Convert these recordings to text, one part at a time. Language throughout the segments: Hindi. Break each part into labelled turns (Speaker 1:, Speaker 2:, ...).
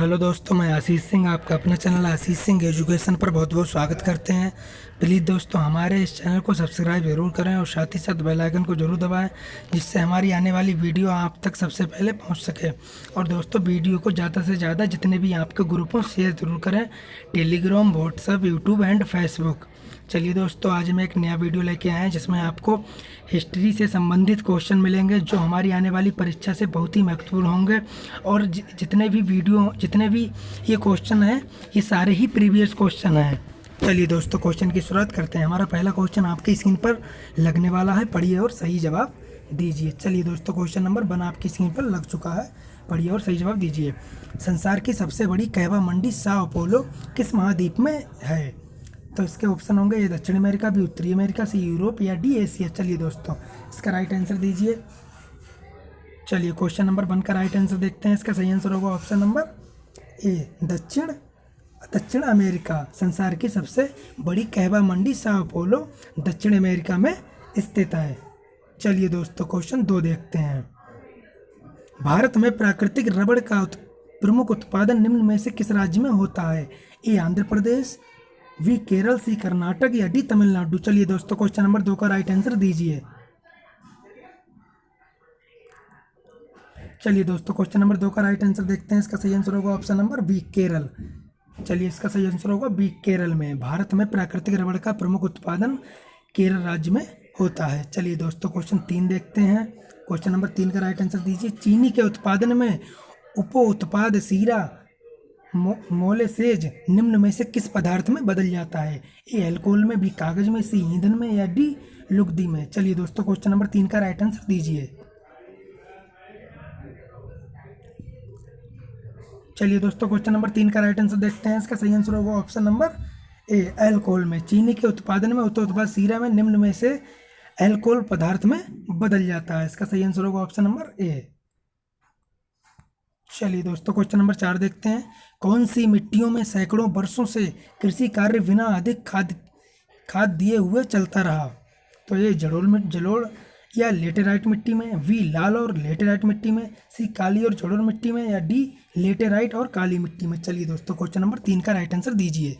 Speaker 1: हेलो दोस्तों, मैं आशीष सिंह आपका अपना चैनल आशीष सिंह एजुकेशन पर बहुत बहुत स्वागत करते हैं। प्लीज़ दोस्तों हमारे इस चैनल को सब्सक्राइब ज़रूर करें और साथ ही साथ बेल आइकन को ज़रूर दबाएं, जिससे हमारी आने वाली वीडियो आप तक सबसे पहले पहुंच सके। और दोस्तों वीडियो को ज़्यादा से ज़्यादा जितने भी आपके ग्रुपों शेयर ज़रूर करें, Telegram, WhatsApp, YouTube and Facebook. चलिए दोस्तों, आज हम एक नया वीडियो लेके आए हैं जिसमें आपको हिस्ट्री से संबंधित क्वेश्चन मिलेंगे जो हमारी आने वाली परीक्षा से बहुत ही महत्वपूर्ण होंगे। और जितने भी ये क्वेश्चन हैं, ये सारे ही प्रीवियस क्वेश्चन हैं। चलिए दोस्तों, क्वेश्चन की शुरुआत करते हैं। हमारा पहला क्वेश्चन आपकी स्क्रीन पर लगने वाला है, पढ़िए और सही जवाब दीजिए। चलिए दोस्तों, क्वेश्चन नंबर 1 आपकी स्क्रीन पर लग चुका है, पढ़िए और सही जवाब दीजिए। संसार की सबसे बड़ी कहवा मंडी साओ पोलो किस महाद्वीप में है? तो इसके ऑप्शन होंगे ए दक्षिण अमेरिका, बी उत्तरी अमेरिका, सी यूरोप या डी एशिया। चलिए दोस्तों, इसका राइट आंसर दीजिए। चलिए क्वेश्चन नंबर 1 का राइट आंसर देखते हैं। इसका सही आंसर होगा ऑप्शन नंबर ए दक्षिण अमेरिका। संसार की सबसे बड़ी कहवा मंडी साओ पोलो दक्षिण अमेरिका में स्थित है। चलिए दोस्तों, क्वेश्चन 2 देखते हैं। भारत में प्राकृतिक रबड़ का प्रमुख उत्पादन निम्न में से किस राज्य में होता है? ए आंध्र प्रदेश, वी केरल, सी कर्नाटक या डी तमिलनाडु। चलिए दोस्तों, क्वेश्चन नंबर 2 का राइट आंसर दीजिए। चलिए दोस्तों, क्वेश्चन नंबर 2 का राइट आंसर देखते हैं। इसका सही आंसर होगा ऑप्शन नंबर बी केरल। चलिए, इसका सही आंसर होगा बी केरल में। भारत में प्राकृतिक रबड़ का प्रमुख उत्पादन केरल राज्य में होता है। चलिए दोस्तों, क्वेश्चन 3 देखते हैं। क्वेश्चन नंबर 3 का राइट आंसर दीजिए। चीनी के उत्पादन में उप उत्पाद सीरा मोलेसेज निम्न में से किस पदार्थ में बदल जाता है? ए अल्कोहल में, बी कागज में, सी ईंधन में या डी लुगदी में। चलिए दोस्तों, क्वेश्चन नंबर 3 का राइट आंसर दीजिए। चलिए दोस्तों, क्वेश्चन नंबर 3 का राइट आंसर देखते हैं। इसका सही आंसर होगा ऑप्शन नंबर ए अल्कोहल में। चीनी के उत्पादन में उप उत्पाद सीरा में निम्न में से अल्कोहल पदार्थ में बदल जाता है। इसका सही आंसर होगा ऑप्शन नंबर ए। चलिए दोस्तों, क्वेश्चन नंबर 4 देखते हैं। कौन सी मिट्टियों में सैकड़ों वर्षों से कृषि कार्य अधिक खाद दिए हुए चलता रहा? तो ये जलोढ़ या लेटेराइट मिट्टी में, वी लाल और लेटेराइट मिट्टी में, सी काली और जलोढ़ मिट्टी में या डी लेटेराइट और काली मिट्टी में। चलिए दोस्तों, क्वेश्चन नंबर 3 का राइट आंसर दीजिए।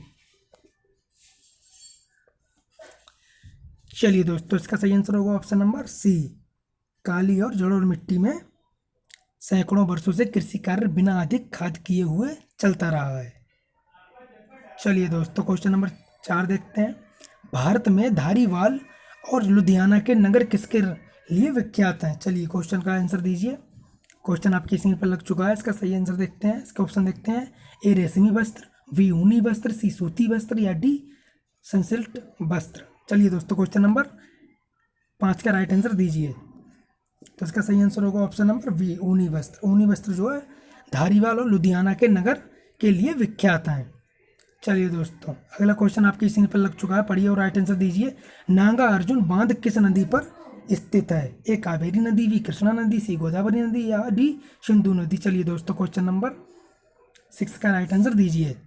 Speaker 1: चलिए दोस्तों, इसका सही आंसर होगा ऑप्शन नंबर सी काली और जलोढ़ मिट्टी में सैकड़ों वर्षों से कृषि कार्य बिना अधिक खाद किए हुए चलता रहा है। चलिए दोस्तों, क्वेश्चन नंबर 4 देखते हैं। भारत में धारीवाल और लुधियाना के नगर किसके लिए विख्यात हैं? चलिए क्वेश्चन का आंसर दीजिए। क्वेश्चन आपकी स्क्रीन पर लग चुका है। इसका सही आंसर देखते हैं। इसका ऑप्शन देखते हैं। ए रेशमी वस्त्र, वी ऊनी वस्त्र, सी सूती वस्त्र या डी संसिल्क वस्त्र। चलिए दोस्तों, क्वेश्चन नंबर 5 का राइट आंसर दीजिए। तो इसका सही आंसर होगा ऑप्शन नंबर बी ऊनी वस्त्र। ऊनी वस्त्र जो है धारीवाल और लुधियाना के नगर के लिए विख्यात हैं। चलिए दोस्तों, अगला क्वेश्चन आपकी स्क्रीन पर लग चुका है, पढ़िए और राइट आंसर दीजिए। नागा अर्जुन बांध किस नदी पर स्थित है? ए कावेरी नदी, बी कृष्णा नदी, सी गोदावरी नदी या डी सिंधु नदी। चलिए दोस्तों, क्वेश्चन नंबर 6 का राइट आंसर दीजिए।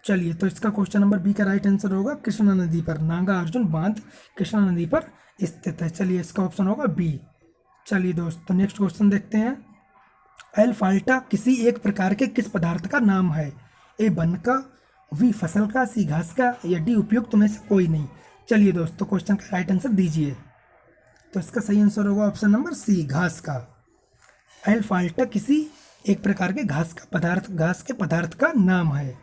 Speaker 1: चलिए, तो इसका क्वेश्चन नंबर बी का राइट आंसर होगा कृष्णा नदी पर। नागा अर्जुन बांध कृष्णा नदी पर स्थित है। चलिए, इसका ऑप्शन होगा बी। चलिए दोस्तों, नेक्स्ट क्वेश्चन देखते हैं। एल्फाल्टा किसी एक प्रकार के किस पदार्थ का नाम है? ए वन का, वी फसल का, सी घास का या डी उपयुक्त में से कोई नहीं। चलिए दोस्तों, क्वेश्चन का राइट आंसर दीजिए। तो इसका सही आंसर होगा ऑप्शन नंबर सी घास का। एल्फाल्टा किसी एक प्रकार के घास के पदार्थ का नाम है।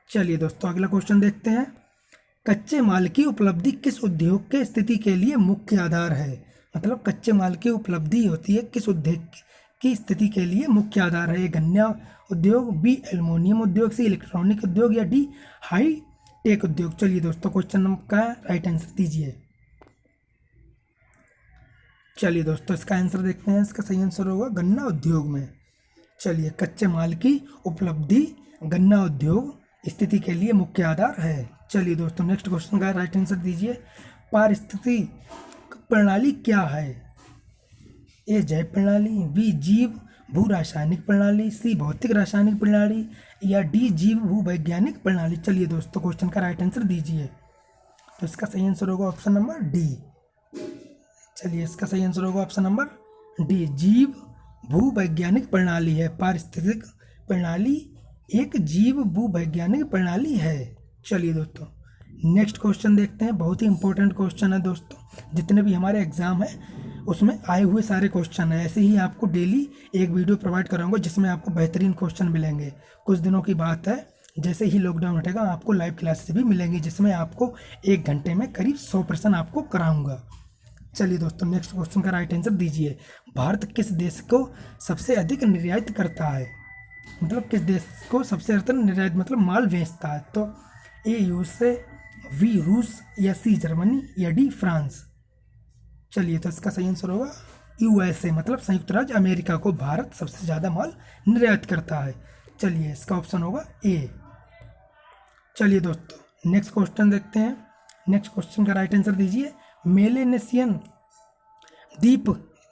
Speaker 1: चलिए दोस्तों, अगला क्वेश्चन देखते हैं। कच्चे माल की उपलब्धि किस उद्योग के स्थिति के लिए मुख्य आधार है? मतलब कच्चे माल की उपलब्धि होती है किस उद्योग की स्थिति के लिए मुख्य आधार है? गन्ना उद्योग, बी एल्युमिनियम उद्योग, सी इलेक्ट्रॉनिक उद्योग या डी हाई टेक उद्योग। चलिए दोस्तों, क्वेश्चन नंबर का राइट आंसर दीजिए। चलिए दोस्तों, इसका आंसर देखते हैं। इसका सही आंसर होगा गन्ना उद्योग में। चलिए, कच्चे माल की उपलब्धि गन्ना उद्योग स्थिति के लिए मुख्य आधार है। चलिए दोस्तों, नेक्स्ट क्वेश्चन का राइट आंसर दीजिए। पारिस्थितिकी प्रणाली क्या है? ए जैव प्रणाली, बी जीव भू रासायनिक प्रणाली, सी भौतिक रासायनिक प्रणाली या डी जीव भू वैज्ञानिक प्रणाली। चलिए दोस्तों, क्वेश्चन का राइट आंसर दीजिए। तो इसका सही आंसर होगा ऑप्शन नंबर डी। चलिए, इसका सही आंसर होगा ऑप्शन नंबर डी जीव भूवैज्ञानिक प्रणाली है। पारिस्थितिक प्रणाली एक जीव भूवैज्ञानिक प्रणाली है। चलिए दोस्तों नेक्स्ट क्वेश्चन देखते हैं, बहुत ही इंपॉर्टेंट क्वेश्चन है दोस्तों। जितने भी हमारे एग्जाम है उसमें आए हुए सारे क्वेश्चन है। ऐसे ही आपको डेली एक वीडियो प्रोवाइड कराऊंगा जिसमें आपको बेहतरीन क्वेश्चन मिलेंगे। कुछ दिनों की बात है, जैसे ही लॉकडाउन हटेगा आपको लाइव क्लासेस भी मिलेंगी जिसमें आपको 1 घंटे में करीब 100 प्रश्न आपको कराऊंगा। चलिए दोस्तों नेक्स्ट क्वेश्चन का राइट आंसर दीजिए। भारत किस देश को सबसे अधिक निर्यात करता है? मतलब किस देश को सबसे अधिक निर्यात मतलब माल बेचता है? तो ए यूएसए, बी रूस, या सी जर्मनी, या डी फ्रांस। चलिए तो इसका सही आंसर होगा यूएसए, मतलब संयुक्त राज्य अमेरिका को भारत सबसे ज़्यादा माल निर्यात करता है। चलिए इसका ऑप्शन होगा ए। चलिए दोस्तों नेक्स्ट क्वेश्चन देखते हैं। नेक्स्ट क्वेश्चन का राइट आंसर दीजिए। मेलेनेशियन द्वीप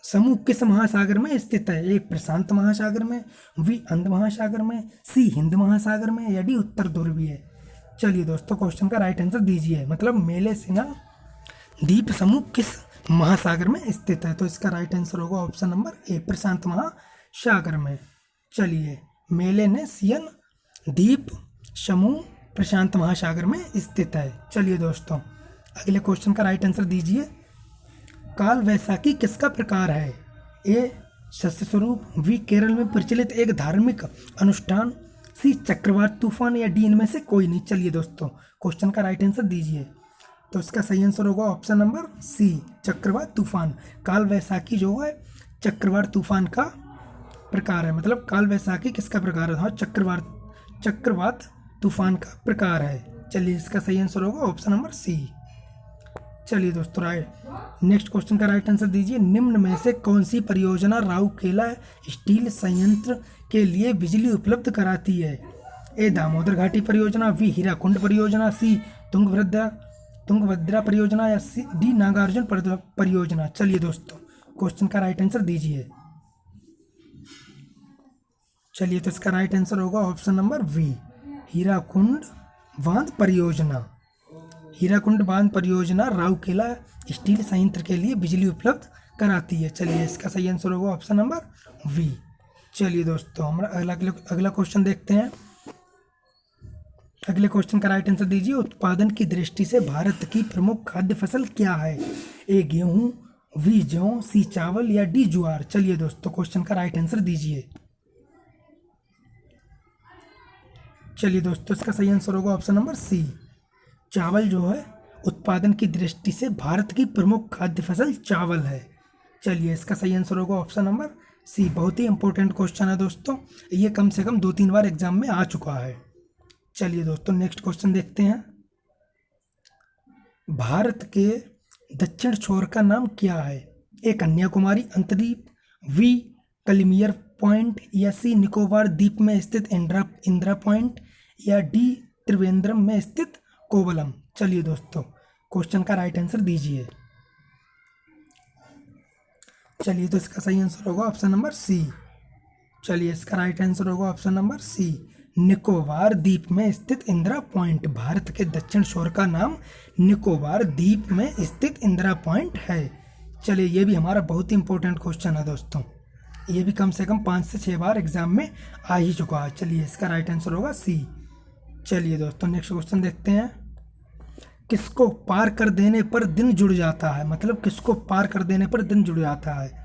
Speaker 1: समूह किस महासागर में स्थित है? ए प्रशांत महासागर में, बी अंध महासागर में, सी हिंद महासागर में, या डी उत्तर ध्रुवीय। चलिए दोस्तों क्वेश्चन का राइट आंसर दीजिए। मतलब मेलेनेशियन द्वीप समूह किस महासागर में स्थित है? तो इसका राइट आंसर होगा ऑप्शन नंबर ए प्रशांत महासागर में। चलिए मेलेनेशियन द्वीप समूह प्रशांत महासागर में स्थित है। चलिए दोस्तों अगले क्वेश्चन का राइट आंसर दीजिए। काल वैसाखी किसका प्रकार है? ए शस्य स्वरूप, बी केरल में प्रचलित एक धार्मिक अनुष्ठान, सी चक्रवात तूफान, या डी इनमें से कोई नहीं। चलिए दोस्तों क्वेश्चन का राइट आंसर दीजिए। तो इसका सही आंसर होगा ऑप्शन नंबर सी चक्रवात तूफान। काल वैसाखी जो है चक्रवात तूफान का प्रकार है। मतलब काल वैसाखी किसका प्रकार है? हाँ चक्रवात तूफान का प्रकार है। चलिए इसका सही आंसर होगा ऑप्शन नंबर सी। चलिए दोस्तों नेक्स्ट क्वेश्चन का राइट आंसर दीजिए। निम्न में से कौन सी परियोजना राउरकेला स्टील संयंत्र के लिए बिजली उपलब्ध कराती है? ए दामोदर घाटी परियोजना, बी हीराकुंड परियोजना, सी तुंगभद्रा परियोजना, या सी डी नागार्जुन परियोजना। चलिए दोस्तों क्वेश्चन का राइट आंसर दीजिए। चलिए तो इसका राइट आंसर होगा ऑप्शन नंबर बी हीराकुंड बांध परियोजना। हीराकुंड बांध परियोजना राउरकेला स्टील संयंत्र के लिए बिजली उपलब्ध कराती है। चलिए इसका सही आंसर होगा ऑप्शन नंबर वी। चलिए दोस्तों हम अगला क्वेश्चन देखते हैं। अगले क्वेश्चन का राइट आंसर दीजिए। उत्पादन की दृष्टि से भारत की प्रमुख खाद्य फसल क्या है? ए गेहूं, बी जौ, सी चावल, या डी ज्वार। चलिए दोस्तों क्वेश्चन का राइट आंसर दीजिए। चलिए दोस्तों इसका सही आंसर होगा ऑप्शन नंबर सी चावल जो है उत्पादन की दृष्टि से भारत की प्रमुख खाद्य फसल चावल है। चलिए इसका सही आंसर होगा ऑप्शन नंबर सी। बहुत ही इंपॉर्टेंट क्वेश्चन है दोस्तों, ये कम से कम 2-3 बार एग्जाम में आ चुका है। चलिए दोस्तों नेक्स्ट क्वेश्चन देखते हैं। भारत के दक्षिण छोर का नाम क्या है? ए कन्याकुमारी अंतर्द्वीप, बी कलिमियर पॉइंट, या सी निकोबार द्वीप में स्थित इंदिरा पॉइंट, या डी त्रिवेंद्रम में स्थित कोवलम। चलिए दोस्तों क्वेश्चन का राइट आंसर दीजिए। चलिए तो इसका सही आंसर होगा ऑप्शन नंबर सी। चलिए इसका राइट आंसर होगा ऑप्शन नंबर सी निकोबार द्वीप में स्थित इंदिरा पॉइंट। भारत के दक्षिण छोर का नाम निकोबार द्वीप में स्थित इंदिरा पॉइंट है। चलिए ये भी हमारा बहुत ही इंपॉर्टेंट क्वेश्चन है दोस्तों, ये भी कम से कम 5 से 6 बार एग्जाम में आ ही चुका है। चलिए इसका राइट आंसर होगा सी। चलिए दोस्तों नेक्स्ट क्वेश्चन देखते हैं। किसको पार कर देने पर दिन जुड़ जाता है? मतलब किसको पार कर देने पर दिन जुड़ जाता है?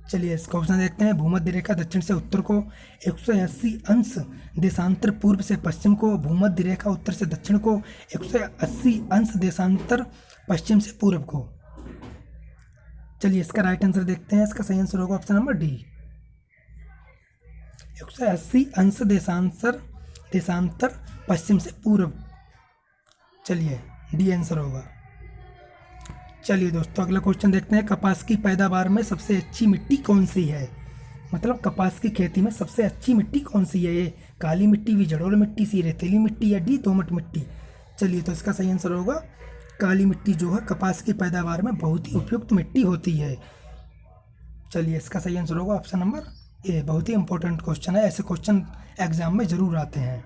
Speaker 1: चलिए इसका ऑप्शन देखते हैं। भूमध्य रेखा दक्षिण से उत्तर को, 180 अंश देशांतर पूर्व से पश्चिम को, भूमध्य रेखा उत्तर से दक्षिण को, 180 अंश देशांतर पश्चिम से पूर्व को। चलिए इसका राइट आंसर देखते हैं। इसका सही आंसर होगा ऑप्शन नंबर डी 180 अंश देशांतर पश्चिम से पूर्व। चलिए डी आंसर होगा। चलिए दोस्तों अगला क्वेश्चन देखते हैं। कपास की पैदावार में सबसे अच्छी मिट्टी कौन सी है? मतलब कपास की खेती में सबसे अच्छी मिट्टी कौन सी है? ये काली मिट्टी, भी जड़ोल मिट्टी, सी रेतीली मिट्टी, या डी दोमट मिट्टी। चलिए तो इसका सही आंसर होगा काली मिट्टी जो है कपास की पैदावार में बहुत ही उपयुक्त मिट्टी होती है। चलिए इसका सही आंसर होगा ऑप्शन नंबर ए। बहुत ही इंपॉर्टेंट क्वेश्चन है, ऐसे क्वेश्चन एग्जाम में जरूर आते हैं।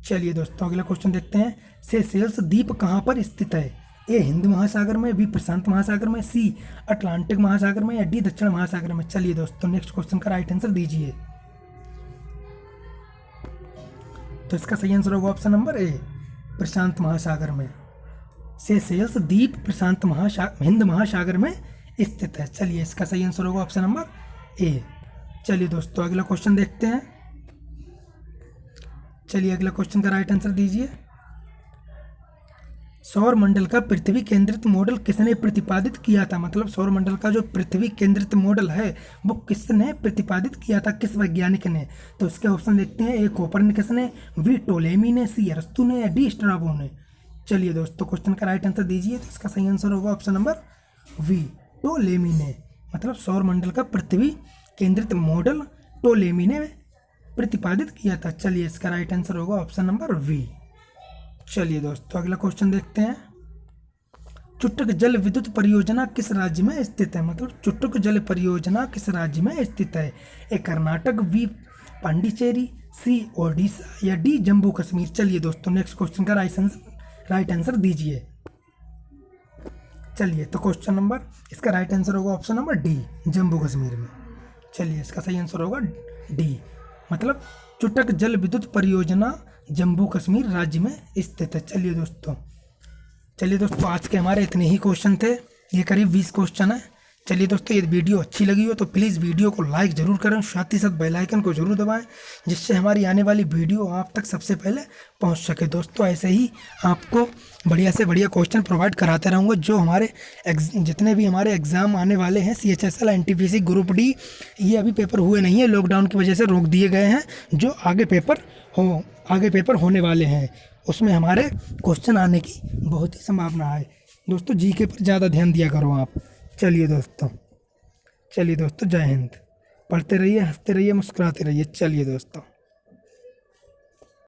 Speaker 1: चलिए दोस्तों अगला क्वेश्चन देखते हैं। सेशेल्स द्वीप कहाँ पर स्थित है? ए हिंद महासागर में, बी प्रशांत महासागर में, सी अटलांटिक महासागर में, या डी दक्षिण महासागर में। चलिए दोस्तों नेक्स्ट क्वेश्चन का राइट आंसर दीजिए। तो इसका सही आंसर होगा ऑप्शन नंबर ए, प्रशांत महासागर में। सेशेल्स द्वीप प्रशांत हिंद महासागर में स्थित है। चलिए इसका सही आंसर होगा ऑप्शन नंबर ए। चलिए दोस्तों अगला क्वेश्चन देखते हैं। चलिए अगला क्वेश्चन का राइट आंसर दीजिए। सौर मंडल का पृथ्वी केंद्रित मॉडल किसने प्रतिपादित किया था? मतलब सौर मंडल का जो पृथ्वी केंद्रित मॉडल है वो किसने प्रतिपादित किया था, किस वैज्ञानिक ने? तो इसके ऑप्शन देखते हैं। ए कोपरनिकस ने, बी टोलेमी ने, सी अरस्तू ने, या डी स्ट्राबो ने। चलिए दोस्तों क्वेश्चन का राइट आंसर दीजिए। तो इसका सही आंसर होगा ऑप्शन नंबर वी, टोलेमी ने। मतलब सौर मंडल का पृथ्वी केंद्रित मॉडल टोलेमी ने प्रतिपादित किया था। चलिए इसका राइट आंसर होगा ऑप्शन नंबर वी। चलिए दोस्तों अगला क्वेश्चन देखते हैं। चुटक जल विद्युत परियोजना किस राज्य में स्थित है? मतलब चुटक जल परियोजना किस राज्य में स्थित है? ए कर्नाटक, बी पांडिचेरी, सी ओडिशा, या डी जम्मू कश्मीर। चलिए दोस्तों नेक्स्ट क्वेश्चन का राइट आंसर दीजिए। चलिए तो क्वेश्चन नंबर, इसका राइट आंसर होगा option number D, Jammu Kashmir में। चलिए इसका सही आंसर होगा डी, मतलब चुटक जल विद्युत परियोजना जम्मू कश्मीर राज्य में स्थित है। चलिए दोस्तों आज के हमारे इतने ही क्वेश्चन थे, ये करीब 20 क्वेश्चन है। चलिए दोस्तों ये वीडियो अच्छी लगी हो तो प्लीज़ वीडियो को लाइक ज़रूर करें, साथ ही साथ बेल आइकन को ज़रूर दबाएं, जिससे हमारी आने वाली वीडियो आप तक सबसे पहले पहुंच सके। दोस्तों ऐसे ही आपको बढ़िया से बढ़िया क्वेश्चन प्रोवाइड कराते रहूँगा। जो हमारे जितने भी हमारे एग्ज़ाम आने वाले हैं, CHSL, NTPC, ग्रुप डी, ये अभी पेपर हुए नहीं है, लॉकडाउन की वजह से रोक दिए गए हैं। जो आगे पेपर होने वाले हैं उसमें हमारे क्वेश्चन आने की बहुत ही संभावना है। दोस्तों GK पर ज़्यादा ध्यान दिया करो आप। चलिए दोस्तों जय हिंद। पढ़ते रहिए, हंसते रहिए, मुस्कुराते रहिए। चलिए दोस्तों।